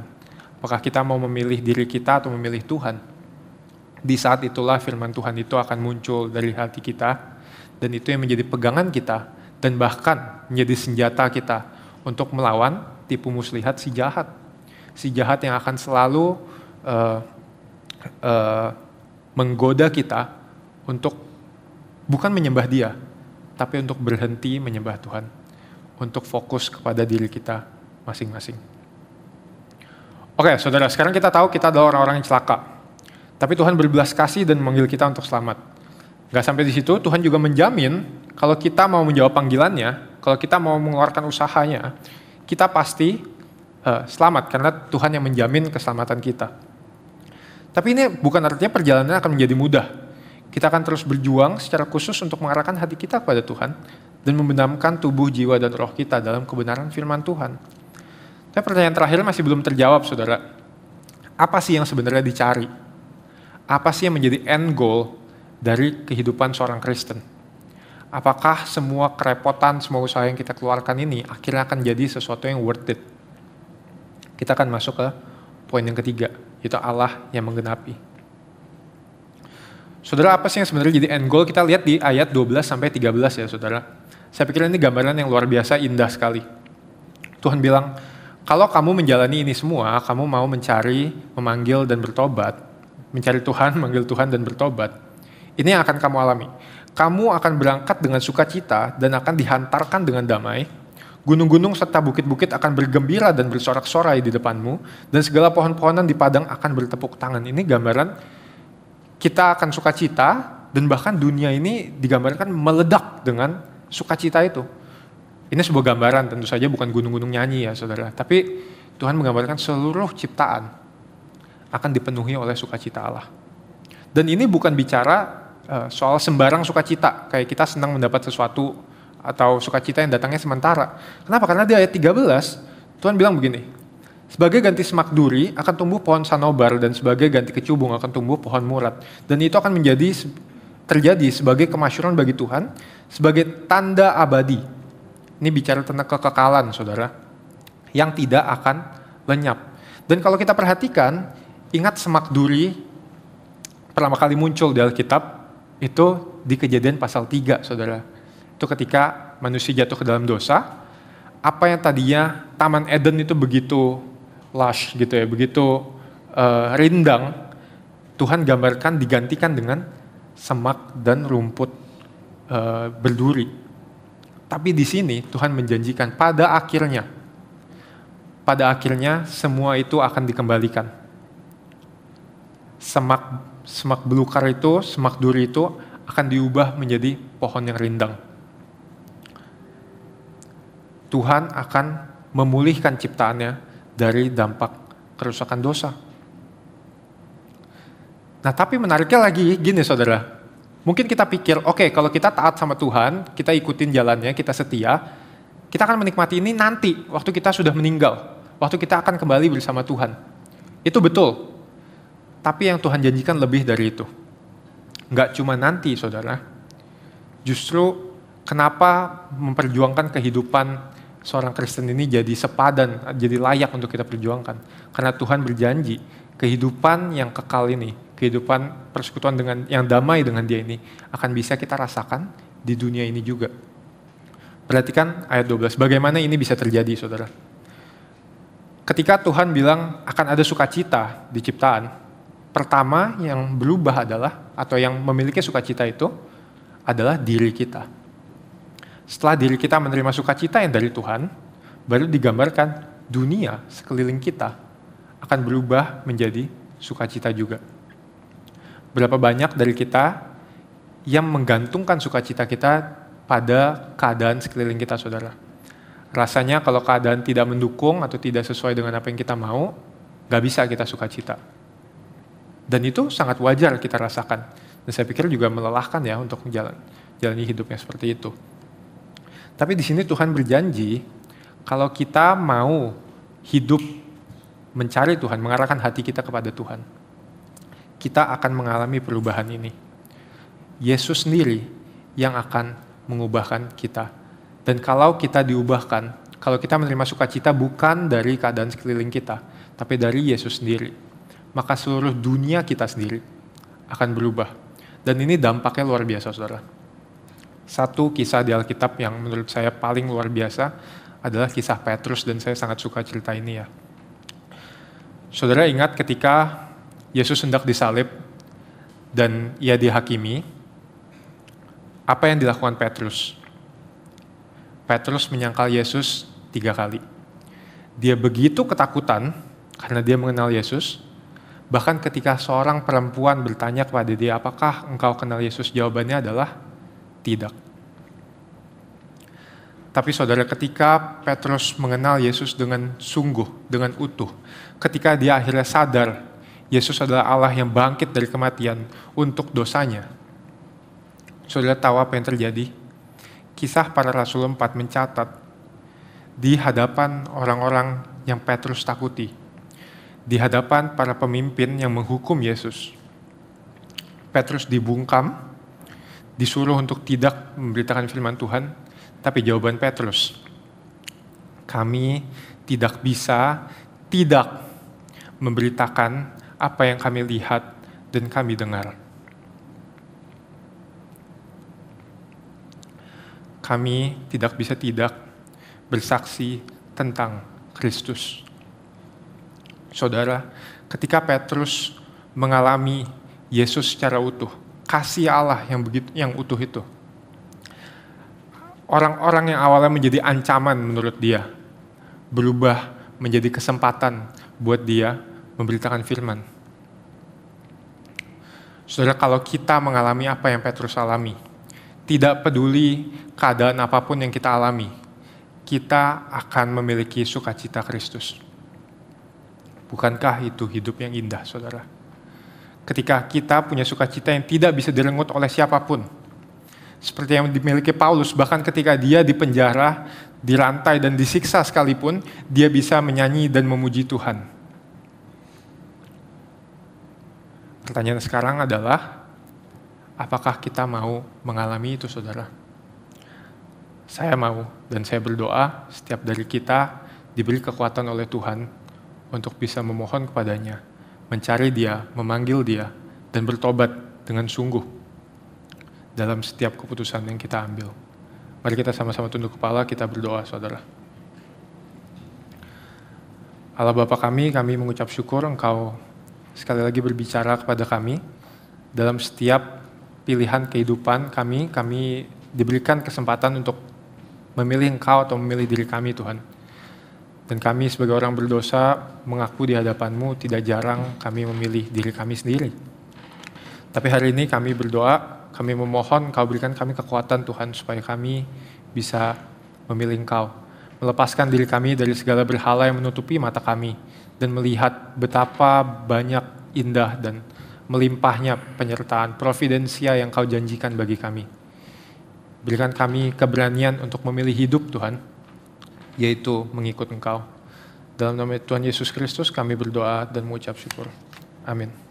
apakah kita mau memilih diri kita atau memilih Tuhan, di saat itulah firman Tuhan itu akan muncul dari hati kita, dan itu yang menjadi pegangan kita, dan bahkan menjadi senjata kita untuk melawan tipu muslihat si jahat. Si jahat yang akan selalu menggoda kita untuk bukan menyembah dia, tapi untuk berhenti menyembah Tuhan, untuk fokus kepada diri kita masing-masing. Oke, saudara, sekarang kita tahu kita adalah orang-orang yang celaka. Tapi Tuhan berbelas kasih dan memanggil kita untuk selamat. Gak sampai di situ, Tuhan juga menjamin kalau kita mau menjawab panggilannya, kalau kita mau mengeluarkan usahanya, kita pasti selamat karena Tuhan yang menjamin keselamatan kita. Tapi ini bukan artinya perjalanan akan menjadi mudah. Kita akan terus berjuang secara khusus untuk mengarahkan hati kita kepada Tuhan dan membenamkan tubuh, jiwa, dan roh kita dalam kebenaran firman Tuhan. Tapi pertanyaan terakhir masih belum terjawab, saudara. Apa sih yang sebenarnya dicari? Apa sih yang menjadi end goal dari kehidupan seorang Kristen? Apakah semua kerepotan, semua usaha yang kita keluarkan ini akhirnya akan jadi sesuatu yang worth it? Kita akan masuk ke poin yang ketiga, yaitu Allah yang menggenapi. Saudara, apa sih yang sebenarnya jadi end goal? Kita lihat di ayat 12-13 ya, saudara. Saya pikir ini gambaran yang luar biasa indah sekali. Tuhan bilang, kalau kamu menjalani ini semua, kamu mau mencari, memanggil, dan bertobat, mencari Tuhan, manggil Tuhan, dan bertobat, ini yang akan kamu alami. Kamu akan berangkat dengan sukacita dan akan dihantarkan dengan damai. Gunung-gunung serta bukit-bukit akan bergembira dan bersorak-sorai di depanmu, dan segala pohon-pohonan di padang akan bertepuk tangan. Ini gambaran kita akan sukacita, dan bahkan dunia ini digambarkan meledak dengan sukacita itu. Ini sebuah gambaran, tentu saja bukan gunung-gunung nyanyi ya saudara, tapi Tuhan menggambarkan seluruh ciptaan akan dipenuhi oleh sukacita Allah. Dan ini bukan bicara soal sembarang sukacita, kayak kita senang mendapat sesuatu atau sukacita yang datangnya sementara. Kenapa? Karena di ayat 13, Tuhan bilang begini, sebagai ganti semak duri akan tumbuh pohon sanobar, dan sebagai ganti kecubung akan tumbuh pohon murad. Dan itu akan terjadi sebagai kemasyuran bagi Tuhan, sebagai tanda abadi. Ini bicara tentang kekekalan, saudara, yang tidak akan lenyap. Dan kalau kita perhatikan, ingat semak duri pertama kali muncul di Alkitab, itu di Kejadian pasal 3, saudara. Itu ketika manusia jatuh ke dalam dosa, apa yang tadinya Taman Eden itu begitu lush gitu ya, begitu rindang, Tuhan gambarkan digantikan dengan semak dan rumput berduri. Tapi di sini Tuhan menjanjikan pada akhirnya semua itu akan dikembalikan. Semak belukar itu, semak duri itu akan diubah menjadi pohon yang rindang. Tuhan akan memulihkan ciptaannya dari dampak kerusakan dosa. Nah, tapi menariknya lagi gini saudara, mungkin kita pikir, oke, kalau kita taat sama Tuhan, kita ikutin jalannya, kita setia, kita akan menikmati ini nanti, waktu kita sudah meninggal, waktu kita akan kembali bersama Tuhan. Itu betul, tapi yang Tuhan janjikan lebih dari itu. Nggak cuma nanti saudara, justru kenapa memperjuangkan kehidupan seorang Kristen ini jadi sepadan, jadi layak untuk kita perjuangkan. Karena Tuhan berjanji, kehidupan yang kekal ini, kehidupan persekutuan dengan yang damai dengan Dia ini, akan bisa kita rasakan di dunia ini juga. Perhatikan ayat 12, bagaimana ini bisa terjadi, saudara. Ketika Tuhan bilang akan ada sukacita di ciptaan, pertama yang berubah adalah, atau yang memiliki sukacita itu, adalah diri kita. Setelah diri kita menerima sukacita yang dari Tuhan, baru digambarkan dunia sekeliling kita akan berubah menjadi sukacita juga. Berapa banyak dari kita yang menggantungkan sukacita kita pada keadaan sekeliling kita, saudara. Rasanya kalau keadaan tidak mendukung atau tidak sesuai dengan apa yang kita mau, gak bisa kita sukacita. Dan itu sangat wajar kita rasakan. Dan saya pikir juga melelahkan ya untuk jalani hidupnya seperti itu. Tapi di sini Tuhan berjanji, kalau kita mau hidup mencari Tuhan, mengarahkan hati kita kepada Tuhan, kita akan mengalami perubahan ini. Yesus sendiri yang akan mengubahkan kita. Dan kalau kita diubahkan, kalau kita menerima sukacita bukan dari keadaan sekeliling kita, tapi dari Yesus sendiri, maka seluruh dunia kita sendiri akan berubah. Dan ini dampaknya luar biasa, saudara. Satu kisah di Alkitab yang menurut saya paling luar biasa adalah kisah Petrus, dan saya sangat suka cerita ini ya. Saudara ingat ketika Yesus hendak disalib dan ia dihakimi, apa yang dilakukan Petrus? Petrus menyangkal Yesus 3 kali. Dia begitu ketakutan karena dia mengenal Yesus, bahkan ketika seorang perempuan bertanya kepada dia, apakah engkau kenal Yesus? Jawabannya adalah tidak. Tapi saudara, ketika Petrus mengenal Yesus dengan sungguh, dengan utuh, ketika dia akhirnya sadar Yesus adalah Allah yang bangkit dari kematian untuk dosanya, saudara tahu apa yang terjadi? Kisah Para Rasul 4 mencatat di hadapan orang-orang yang Petrus takuti, di hadapan para pemimpin yang menghukum Yesus, Petrus dibungkam, disuruh untuk tidak memberitakan firman Tuhan, tapi jawaban Petrus, kami tidak bisa tidak memberitakan apa yang kami lihat dan kami dengar. Kami tidak bisa tidak bersaksi tentang Kristus. Saudara, ketika Petrus mengalami Yesus secara utuh, kasih Allah yang utuh itu, orang-orang yang awalnya menjadi ancaman menurut dia, berubah menjadi kesempatan buat dia memberitakan firman. Saudara, kalau kita mengalami apa yang Petrus alami, tidak peduli keadaan apapun yang kita alami, kita akan memiliki sukacita Kristus. Bukankah itu hidup yang indah, saudara? Ketika kita punya sukacita yang tidak bisa direnggut oleh siapapun. Seperti yang dimiliki Paulus, bahkan ketika dia dipenjara, dirantai dan disiksa sekalipun, dia bisa menyanyi dan memuji Tuhan. Pertanyaan sekarang adalah, apakah kita mau mengalami itu, saudara? Saya mau, dan saya berdoa setiap dari kita diberi kekuatan oleh Tuhan untuk bisa memohon kepadanya, mencari Dia, memanggil Dia, dan bertobat dengan sungguh dalam setiap keputusan yang kita ambil. Mari kita sama-sama tunduk kepala, kita berdoa, saudara. Allah Bapa kami mengucap syukur Engkau sekali lagi berbicara kepada kami. Dalam setiap pilihan kehidupan kami diberikan kesempatan untuk memilih Engkau atau memilih diri kami, Tuhan. Dan kami sebagai orang berdosa mengaku di hadapan-Mu tidak jarang kami memilih diri kami sendiri. Tapi hari ini kami berdoa, kami memohon Engkau berikan kami kekuatan, Tuhan, supaya kami bisa memilih Engkau. Melepaskan diri kami dari segala berhala yang menutupi mata kami, dan melihat betapa banyak indah dan melimpahnya penyertaan providensia yang Kau janjikan bagi kami. Berikan kami keberanian untuk memilih hidup, Tuhan, yaitu mengikut Engkau. Dalam nama Tuhan Yesus Kristus kami berdoa dan mengucap syukur. Amin.